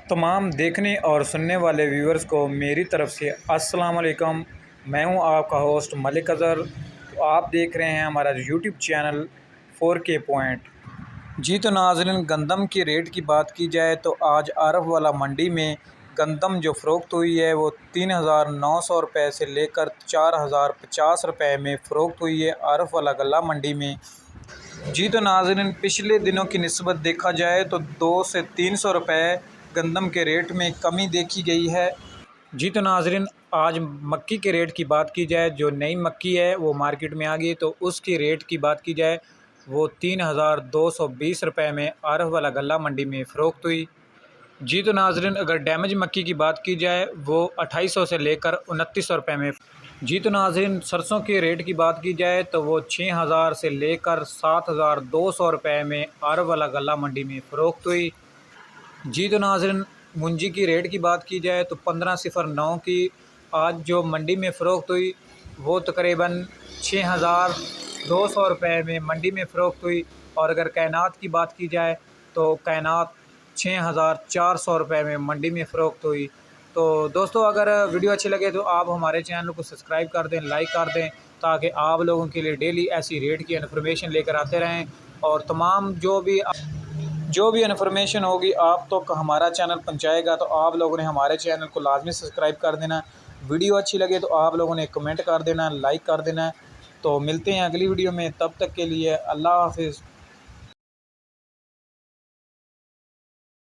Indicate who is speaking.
Speaker 1: तमाम देखने और सुनने वाले व्यूअर्स को मेरी तरफ़ से अस्सलाम वालेकुम। मैं हूं आपका होस्ट मलिक अज़हर। तो आप देख रहे हैं हमारा यूट्यूब चैनल 4K पॉइंट। जी तो नाज़रीन, गंदम के रेट की बात की जाए तो आज आरफ वाला मंडी में गंदम जो फ़रोख्त हुई है वो 3,900 रुपये से लेकर 4,050 रुपये में फ़रोख्त हुई है आरफ वाला गल्ला मंडी में। जी तो नाज़रीन, पिछले दिनों की निस्बत देखा जाए तो 200 से 300 रुपये गंदम के रेट में कमी देखी गई है। जी तो नाज़रीन, आज मक्की के रेट की बात की जाए, जो नई मक्की है वो मार्केट में आ गई, तो उसकी रेट की बात की जाए वो 3,220 रुपये में आरफ वाला गल्ला मंडी में फ़रोख्त हुई। जी तो नाज़रीन, अगर डैमेज मक्की की बात की जाए वो 2800 से लेकर 2900 रुपये में। जी तो नाज़रीन, सरसों के रेट की बात की जाए तो वो 6,000 से लेकर 7,200 रुपये में आरफ वाला गल्ला मंडी में फ़रोख्त हुई। जी तो नाज़रीन, मुंजी की रेट की बात की जाए तो 1509 की आज जो मंडी में फ़रोख्त हुई वो तकरीबन 6,200 रुपये में मंडी में फ़रोख्त हुई। और अगर कैनात की बात की जाए तो कैनात 6,400 रुपये में मंडी में फ़रोख्त हुई। तो दोस्तों, अगर वीडियो अच्छी लगे तो आप हमारे चैनल को सब्सक्राइब कर दें, लाइक कर दें, ताकि आप लोगों के लिए डेली ऐसी रेट की इन्फॉर्मेशन लेकर आते रहें। और तमाम जो भी इन्फॉर्मेशन होगी आप तो हमारा चैनल पहुंचाएगा, तो आप लोगों ने हमारे चैनल को लाजमी सब्सक्राइब कर देना। वीडियो अच्छी लगे तो आप लोगों ने कमेंट कर देना, लाइक कर देना। तो मिलते हैं अगली वीडियो में, तब तक के लिए अल्लाह हाफ़िज़।